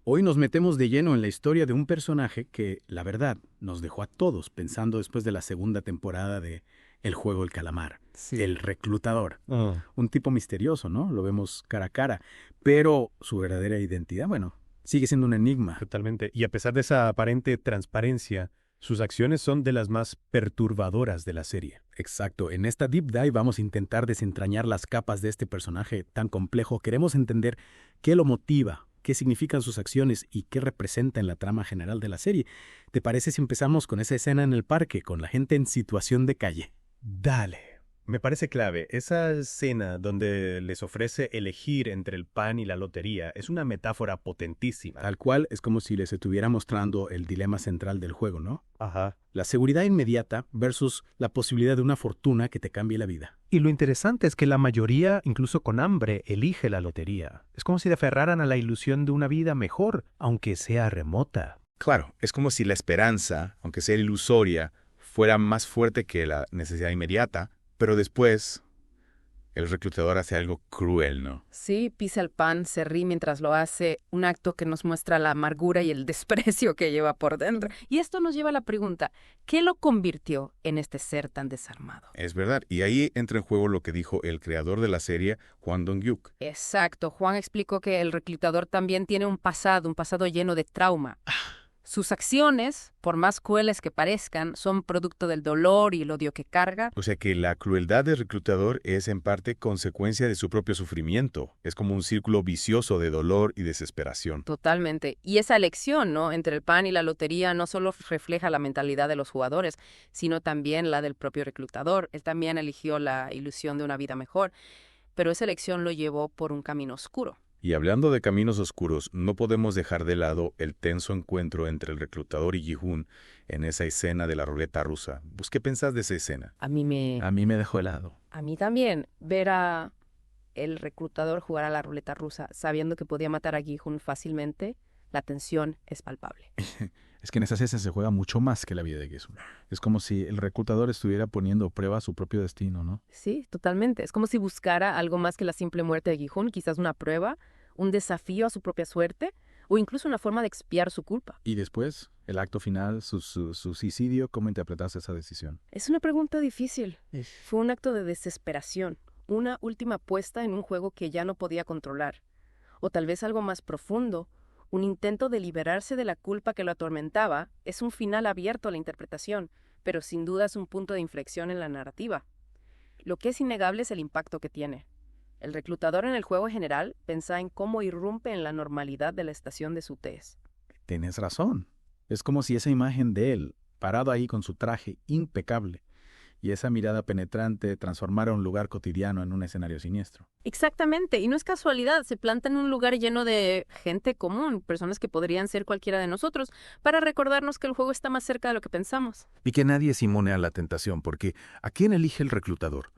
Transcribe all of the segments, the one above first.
Hoy nos metemos de lleno en la historia de un personaje que, la verdad, nos dejó a todos pensando después de la segunda temporada de El juego del calamar. Sí. El reclutador. Ah, Un tipo misterioso, ¿no? Lo vemos cara a cara. Pero su verdadera identidad, bueno, sigue siendo un enigma. totalmente. Y a pesar de esa aparente transparencia, sus acciones son de las más perturbadoras de la serie. Exacto. En esta Deep Dive vamos a intentar desentrañar las capas de este personaje tan complejo. Queremos entender qué lo motiva, qué significan sus acciones y qué representa en la trama general de la serie. ¿Te parece si empezamos con esa escena en el parque, con la gente en situación de calle? Dale. Me parece clave. Esa escena donde les ofrece elegir entre el pan y la lotería es una metáfora potentísima. Tal cual es como si les estuviera mostrando el dilema central del juego, ¿no? Ajá. La seguridad inmediata versus la posibilidad de una fortuna que te cambie la vida. Y lo interesante es que la mayoría, incluso con hambre, elige la lotería. Es como si se aferraran a la ilusión de una vida mejor, aunque sea remota. Claro, es como si la esperanza, aunque sea ilusoria, fuera más fuerte que la necesidad inmediata, pero después el reclutador hace algo cruel, ¿no? Sí, pisa el pan, se ríe mientras lo hace, un acto que nos muestra la amargura y el desprecio que lleva por dentro. Y esto nos lleva a la pregunta, ¿qué lo convirtió en este ser tan desarmado? Es verdad, y ahí entra en juego lo que dijo el creador de la serie, Hwang Dong-hyuk. Exacto, Juan explicó que el reclutador también tiene un pasado lleno de trauma. Sus acciones, por más crueles que parezcan, son producto del dolor y el odio que carga. O sea que la crueldad del reclutador es en parte consecuencia de su propio sufrimiento. Es como un círculo vicioso de dolor y desesperación. Totalmente. Y esa elección, ¿no?, entre el pan y la lotería no solo refleja la mentalidad de los jugadores, sino también la del propio reclutador. Él también eligió la ilusión de una vida mejor, pero esa elección lo llevó por un camino oscuro. Y hablando de caminos oscuros, no podemos dejar de lado el tenso encuentro entre el reclutador y Gi-hun en esa escena de la ruleta rusa. ¿Vos qué pensás de esa escena? A mí me dejó helado. A mí también, ver a el reclutador jugar a la ruleta rusa sabiendo que podía matar a Gi-hun fácilmente, la tensión es palpable. Es que en esas escenas se juega mucho más que la vida de Gi-hun. Es como si el reclutador estuviera poniendo a prueba su propio destino, ¿no? Sí, totalmente. Es como si buscara algo más que la simple muerte de Gi-hun, quizás una prueba, un desafío a su propia suerte o incluso una forma de expiar su culpa. Y después, el acto final, su suicidio, ¿cómo interpretaste esa decisión? Es una pregunta difícil. Fue un acto de desesperación, una última apuesta en un juego que ya no podía controlar. O tal vez algo más profundo, un intento de liberarse de la culpa que lo atormentaba. Es un final abierto a la interpretación, pero sin duda es un punto de inflexión en la narrativa. Lo que es innegable es el impacto que tiene. El reclutador en el juego general piensa en cómo irrumpe en la normalidad de la estación de su test. Tienes razón. Es como si esa imagen de él, parado ahí con su traje impecable, y esa mirada penetrante transformara un lugar cotidiano en un escenario siniestro. Exactamente, y no es casualidad, se planta en un lugar lleno de gente común, personas que podrían ser cualquiera de nosotros, para recordarnos que el juego está más cerca de lo que pensamos. Y que nadie es inmune a la tentación, porque ¿a quién elige el reclutador?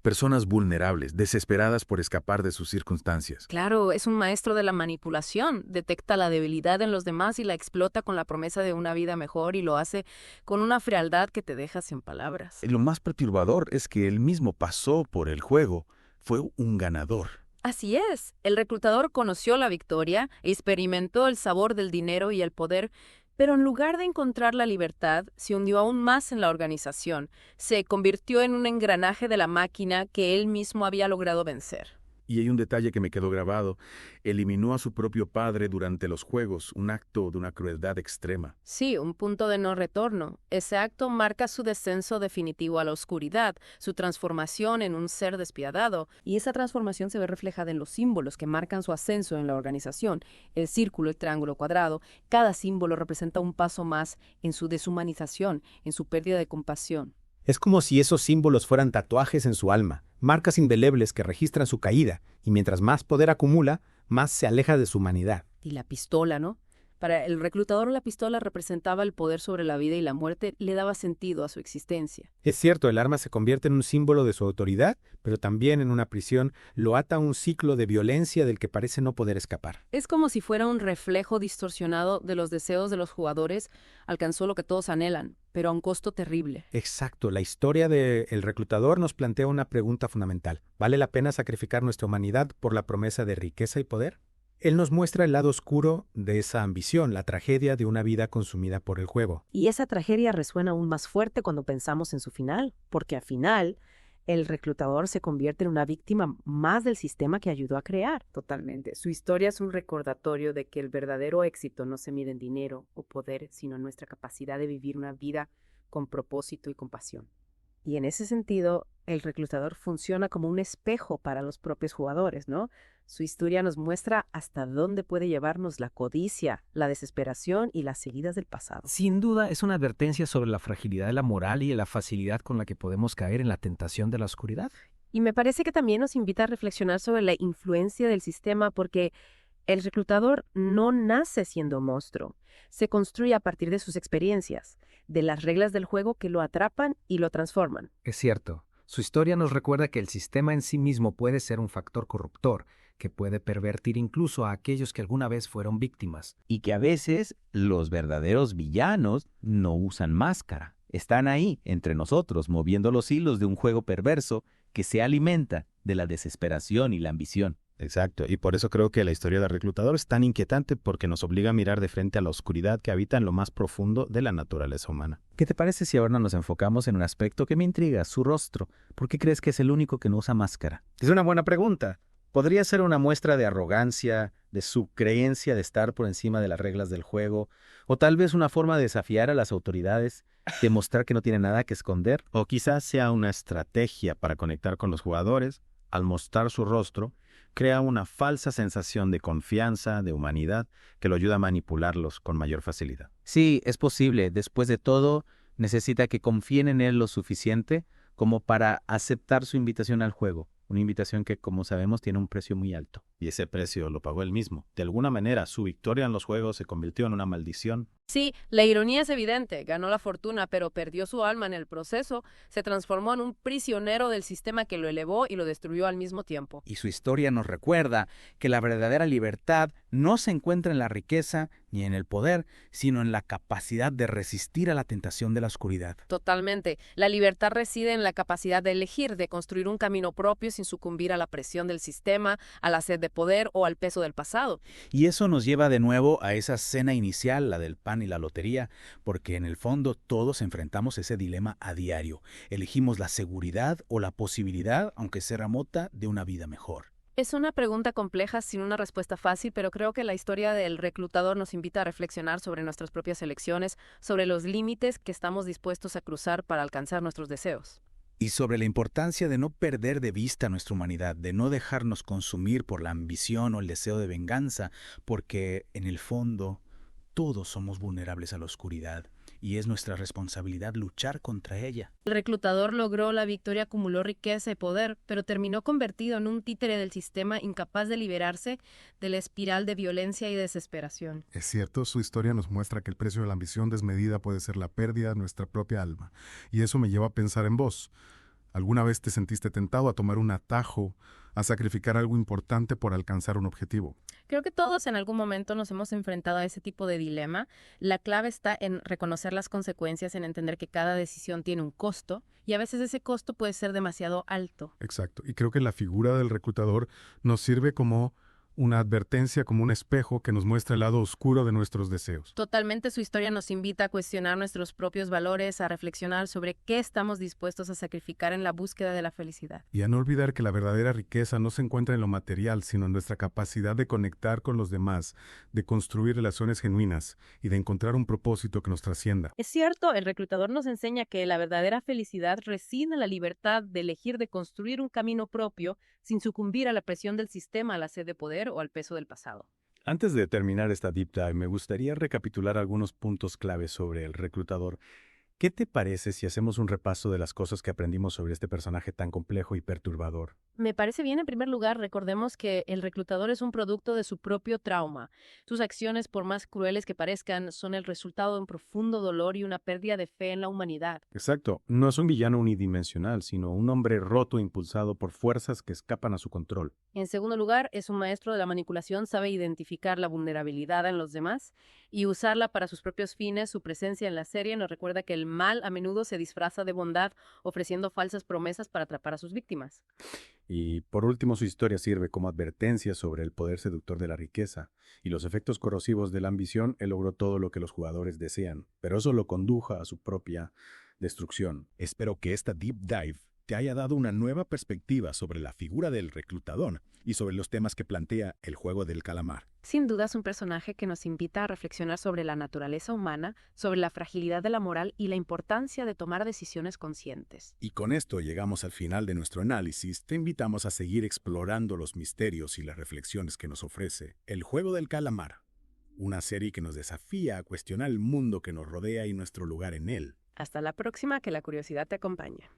Personas vulnerables, desesperadas por escapar de sus circunstancias. Claro, es un maestro de la manipulación, detecta la debilidad en los demás y la explota con la promesa de una vida mejor y lo hace con una frialdad que te deja sin palabras. Lo más perturbador es que él mismo pasó por el juego, fue un ganador. Así es, el reclutador conoció la victoria, experimentó el sabor del dinero y el poder, pero en lugar de encontrar la libertad, se hundió aún más en la organización, se convirtió en un engranaje de la máquina que él mismo había logrado vencer. Y hay un detalle que me quedó grabado. Eliminó a su propio padre durante los juegos, un acto de una crueldad extrema. Sí, un punto de no retorno. Ese acto marca su descenso definitivo a la oscuridad, su transformación en un ser despiadado. Y esa transformación se ve reflejada en los símbolos que marcan su ascenso en la organización. El círculo, el triángulo, cuadrado. Cada símbolo representa un paso más en su deshumanización, en su pérdida de compasión. Es como si esos símbolos fueran tatuajes en su alma, marcas indelebles que registran su caída, y mientras más poder acumula, más se aleja de su humanidad. Y la pistola, ¿no? Para el reclutador, la pistola representaba el poder sobre la vida y la muerte, le daba sentido a su existencia. Es cierto, el arma se convierte en un símbolo de su autoridad, pero también en una prisión lo ata a un ciclo de violencia del que parece no poder escapar. Es como si fuera un reflejo distorsionado de los deseos de los jugadores, alcanzó lo que todos anhelan, pero a un costo terrible. Exacto, la historia de El Reclutador nos plantea una pregunta fundamental. ¿Vale la pena sacrificar nuestra humanidad por la promesa de riqueza y poder? Él nos muestra el lado oscuro de esa ambición, la tragedia de una vida consumida por el juego. Y esa tragedia resuena aún más fuerte cuando pensamos en su final, porque al final el reclutador se convierte en una víctima más del sistema que ayudó a crear. Totalmente. Su historia es un recordatorio de que el verdadero éxito no se mide en dinero o poder, sino en nuestra capacidad de vivir una vida con propósito y compasión. Y en ese sentido, el reclutador funciona como un espejo para los propios jugadores, ¿no? Su historia nos muestra hasta dónde puede llevarnos la codicia, la desesperación y las heridas del pasado. Sin duda, es una advertencia sobre la fragilidad de la moral y la facilidad con la que podemos caer en la tentación de la oscuridad. Y me parece que también nos invita a reflexionar sobre la influencia del sistema, porque el reclutador no nace siendo monstruo. Se construye a partir de sus experiencias, de las reglas del juego que lo atrapan y lo transforman. Es cierto, su historia nos recuerda que el sistema en sí mismo puede ser un factor corruptor, que puede pervertir incluso a aquellos que alguna vez fueron víctimas. Y que a veces los verdaderos villanos no usan máscara. Están ahí, entre nosotros, moviendo los hilos de un juego perverso que se alimenta de la desesperación y la ambición. Exacto, y por eso creo que la historia del reclutador es tan inquietante, porque nos obliga a mirar de frente a la oscuridad que habita en lo más profundo de la naturaleza humana. ¿Qué te parece si ahora nos enfocamos en un aspecto que me intriga, su rostro? ¿Por qué crees que es el único que no usa máscara? Es una buena pregunta. Podría ser una muestra de arrogancia, de su creencia de estar por encima de las reglas del juego, o tal vez una forma de desafiar a las autoridades, demostrar que no tiene nada que esconder. O quizás sea una estrategia para conectar con los jugadores. Al mostrar su rostro, crea una falsa sensación de confianza, de humanidad, que lo ayuda a manipularlos con mayor facilidad. Sí, es posible. Después de todo, necesita que confíen en él lo suficiente como para aceptar su invitación al juego. Una invitación que, como sabemos, tiene un precio muy alto. Y ese precio lo pagó él mismo. De alguna manera, su victoria en los juegos se convirtió en una maldición. Sí, la ironía es evidente. Ganó la fortuna, pero perdió su alma en el proceso. Se transformó en un prisionero del sistema que lo elevó y lo destruyó al mismo tiempo. Y su historia nos recuerda que la verdadera libertad no se encuentra en la riqueza ni en el poder, sino en la capacidad de resistir a la tentación de la oscuridad. Totalmente. La libertad reside en la capacidad de elegir, de construir un camino propio sin sucumbir a la presión del sistema, a la sed de poder o al peso del pasado. Y eso nos lleva de nuevo a esa escena inicial, la del pan y la lotería, porque en el fondo todos enfrentamos ese dilema a diario. Elegimos la seguridad o la posibilidad, aunque sea remota, de una vida mejor. Es una pregunta compleja sin una respuesta fácil, pero creo que la historia del reclutador nos invita a reflexionar sobre nuestras propias elecciones, sobre los límites que estamos dispuestos a cruzar para alcanzar nuestros deseos. Y sobre la importancia de no perder de vista nuestra humanidad, de no dejarnos consumir por la ambición o el deseo de venganza, porque en el fondo todos somos vulnerables a la oscuridad y es nuestra responsabilidad luchar contra ella. El reclutador logró la victoria, acumuló riqueza y poder, pero terminó convertido en un títere del sistema incapaz de liberarse de la espiral de violencia y desesperación. Es cierto, su historia nos muestra que el precio de la ambición desmedida puede ser la pérdida de nuestra propia alma. Y eso me lleva a pensar en vos. ¿Alguna vez te sentiste tentado a tomar un atajo, a sacrificar algo importante por alcanzar un objetivo? Creo que todos en algún momento nos hemos enfrentado a ese tipo de dilema. La clave está en reconocer las consecuencias, en entender que cada decisión tiene un costo y a veces ese costo puede ser demasiado alto. Exacto. Y creo que la figura del reclutador nos sirve como una advertencia, como un espejo que nos muestra el lado oscuro de nuestros deseos. Totalmente, su historia nos invita a cuestionar nuestros propios valores, a reflexionar sobre qué estamos dispuestos a sacrificar en la búsqueda de la felicidad. Y a no olvidar que la verdadera riqueza no se encuentra en lo material, sino en nuestra capacidad de conectar con los demás, de construir relaciones genuinas y de encontrar un propósito que nos trascienda. Es cierto, el reclutador nos enseña que la verdadera felicidad reside en la libertad de elegir, de construir un camino propio sin sucumbir a la presión del sistema, a la sed de poder o al peso del pasado. Antes de terminar esta deep dive, me gustaría recapitular algunos puntos claves sobre el reclutador. ¿Qué te parece si hacemos un repaso de las cosas que aprendimos sobre este personaje tan complejo y perturbador? Me parece bien. En primer lugar, recordemos que el reclutador es un producto de su propio trauma. Sus acciones, por más crueles que parezcan, son el resultado de un profundo dolor y una pérdida de fe en la humanidad. Exacto. No es un villano unidimensional, sino un hombre roto impulsado por fuerzas que escapan a su control. En segundo lugar, es un maestro de la manipulación, sabe identificar la vulnerabilidad en los demás. y usarla para sus propios fines. Su presencia en la serie nos recuerda que el mal a menudo se disfraza de bondad, ofreciendo falsas promesas para atrapar a sus víctimas. Y por último, su historia sirve como advertencia sobre el poder seductor de la riqueza y los efectos corrosivos de la ambición. Él logró todo lo que los jugadores desean, pero eso lo condujo a su propia destrucción. Espero que esta Deep Dive te haya dado una nueva perspectiva sobre la figura del reclutador y sobre los temas que plantea el juego del calamar. Sin duda es un personaje que nos invita a reflexionar sobre la naturaleza humana, sobre la fragilidad de la moral y la importancia de tomar decisiones conscientes. Y con esto llegamos al final de nuestro análisis. Te invitamos a seguir explorando los misterios y las reflexiones que nos ofrece el juego del calamar, una serie que nos desafía a cuestionar el mundo que nos rodea y nuestro lugar en él. Hasta la próxima, que la curiosidad te acompañe.